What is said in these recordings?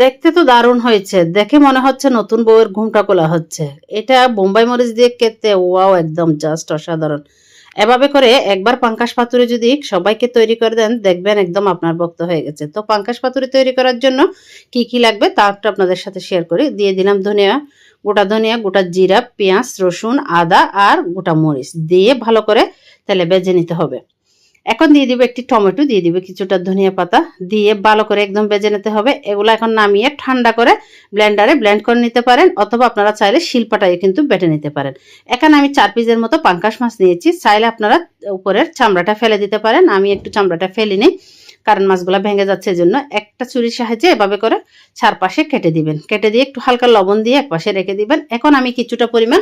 দেখতে তো দারুণ হয়েছে। দেখে মনে হচ্ছে নতুন বউয়ের ঘুমটা খোলা হচ্ছে। এটা বোম্বাই মরিচ দিয়ে খেতে ওয়াও একদম জাস্ট অসাধারণ। এভাবে করে একবার পাঙ্কাশ পাতুরি যদি সবাইকে তৈরি করে দেন দেখবেন একদম আপনার ভক্ত হয়ে গেছে। তো পাঙ্কাশ পাতুরি তৈরি করার জন্য কি লাগবে তা একটু আপনাদের সাথে শেয়ার করি। দিয়ে দিলাম ধনিয়া, গোটা জিরা, পেঁয়াজ, রসুন, আদা আর গোটা মরিচ দিয়ে ভালো করে তেলে ভেজে নিতে হবে। এখন দিয়ে দিব একটি টমেটো, দিয়ে দিব কিছুটা ধনিয়া পাতা, দিয়ে ভালো করে একদম ভেজে নিতে হবে। এগুলো এখন নামিয়ে ঠান্ডা করে ব্লেন্ডারে ব্লেন্ড করে নিতে পারেন, অথবা আপনারা চাইলে শিলপাটায় কিন্তু বেটে নিতে পারেন। এখানে আমি 4 পিসের মতো পাঙ্কাশ মাছ নিয়েছি। চাইলে আপনারা উপরের চামড়াটা ফেলে দিতে পারেন, আমি একটু চামড়াটা ফেলি নিই কারণ মাছগুলো ভেঙে যাচ্ছে। এজন্য একটা ছুরির সাহায্যে এভাবে করে চারপাশে কেটে দিবেন। কেটে দিয়ে একটু হালকা লবণ দিয়ে একপাশে রেখে দিবেন। এখন আমি কিছুটা পরিমাণ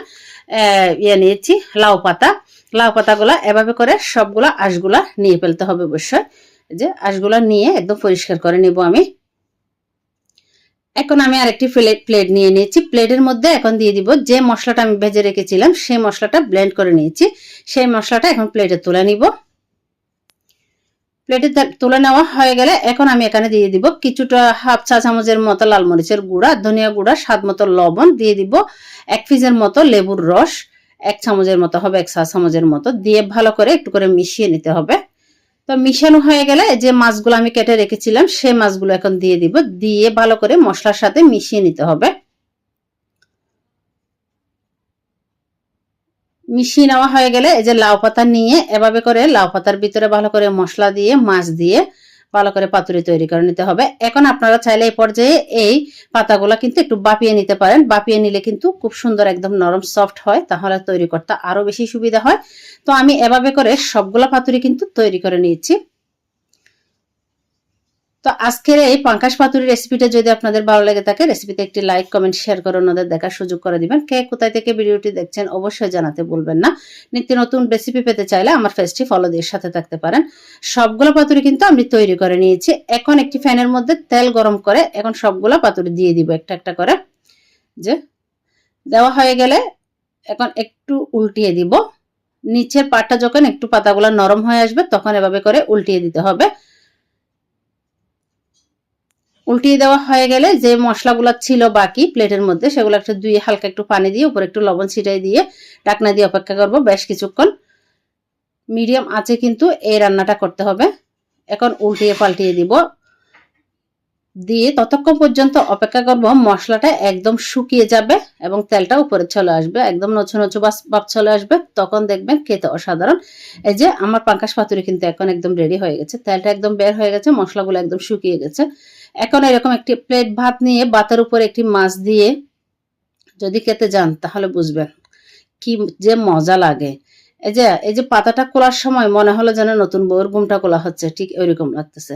নিয়েছি লাউ পাতা। লাউ পাতাগুলা এভাবে করে সবগুলা আঁশগুলা নিয়ে ফেলতে হবে অবশ্যই। যে আঁশগুলা নিয়ে একদম পরিষ্কার করে নিব আমি। এখন আমি আরেকটি প্লেট নিয়ে নিয়েছি। প্লেটের মধ্যে এখন দিয়ে দিব যে মশলাটা আমি ভেজে রেখেছিলাম, সেই মশলাটা ব্লেন্ড করে নিয়েছি। সেই মশলাটা এখন প্লেটে তুলে নিব। প্লেটে তুলে নেওয়া হয়ে গেলে এখন আমি এখানে দিয়ে দিব কিছুটা হাফ চা চামচের মতো লাল মরিচের গুঁড়া, ধনিয়া গুঁড়া, স্বাদ মতো লবণ, দিয়ে দিব 1 পিসের মতো লেবুর রস, 1 চামচের মতো হবে, 1 চা চামচের মতো দিয়ে ভালো করে একটু করে মিশিয়ে নিতে হবে। তো মিশানো হয়ে গেলে যে মাছগুলো আমি কেটে রেখেছিলাম সেই মাছগুলো এখন দিয়ে দিব, দিয়ে ভালো করে মশলার সাথে মিশিয়ে নিতে হবে। মিশিয়ে নেওয়া হয়ে গেলে এই যে লাউ পাতা নিয়ে এভাবে করে লাউ পাতার ভিতরে ভালো করে মশলা দিয়ে মাছ দিয়ে ভালো করে পাতুরি তৈরি করে নিতে হবে। এখন আপনারা চাইলে এই পর্যায়ে এই পাতাগুলো কিন্তু একটু বাপিয়ে নিতে পারেন। বাপিয়ে নিলে কিন্তু খুব সুন্দর একদম নরম সফট হয়, তাহলে তৈরি করতে আরো বেশি সুবিধা হয়। তো আমি এভাবে করে সবগুলা পাতুরি কিন্তু তৈরি করে নিয়েছি। তো আজকের এই পাঙ্কাশ পাতুরি রেসিপিটা যদি আপনাদের ভালো লেগে থাকে, রেসিপিতে একটি লাইক, কমেন্ট, শেয়ার করে ওনাদের দেখার সুযোগ করে দিবেন। কে কোথায় থেকে ভিডিওটি দেখছেন অবশ্যই জানাতে ভুলবেন না। নিত্য নতুন রেসিপি পেতে চাইলে আমার পেজটি ফলো দিয়ে সাথে থাকতে পারেন। সবগুলো পাতুরি কিন্তু আমি তৈরি করে নিয়েছি। এখন একটি ফ্যানের মধ্যে তেল গরম করে এখন সবগুলো পাতুরি দিয়ে দিব একটা একটা করে। যে দেওয়া হয়ে গেলে এখন একটু উল্টিয়ে দিব। নিচের পাটটা যখন একটু পাতাগুলো নরম হয়ে আসবে তখন এভাবে করে উল্টিয়ে দিতে হবে। উল্টিয়ে দেওয়া হয়ে গেলে যে মশলাগুলো ছিল বাকি প্লেটের মধ্যে সেগুলো একটু ধুয়ে হালকা একটু পানি দিয়ে উপরে একটু লবণ ছিটাই দিয়ে ঢাকনা দিয়ে অপেক্ষা করব বেশ কিছুক্ষণ। মিডিয়াম আঁচে কিন্তু এই রান্নাটা করতে হবে। এখন উল্টিয়ে পাল্টিয়ে দিব, দিয়ে ততক্ষণ পর্যন্ত অপেক্ষা করব মশলাটা একদম শুকিয়ে যাবে এবং তেলটা উপরে চলে আসবে, একদম নচু নচু ভাব চলে আসবে, তখন দেখবেন খেতে অসাধারণ। এই যে আমার পাঙ্কাশ পাতুরি কিন্তু এখন একদম রেডি হয়ে গেছে, তেলটা একদম বের হয়ে গেছে, মশলাগুলো একদম শুকিয়ে গেছে। এখন এরকম একটি প্লেট ভাত নিয়ে ভাতের উপর একটি মাছ দিয়ে যদি খেতে যান তাহলে বুঝবেন কি যে মজা লাগে। এই যে পাতাটা খোলার সময় মনে হলো যেন নতুন বউয়ের ঘুমটা খোলা হচ্ছে, ঠিক ওইরকম লাগতেছে।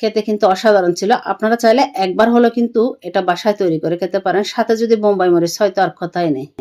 খেতে কিন্তু অসাধারণ ছিল। আপনারা চাইলে একবার হলো কিন্তু এটা বাসায় তৈরি করে খেতে পারেন। সাথে যদি বোম্বাই মরিচ হয় তো আর কথাই নেই।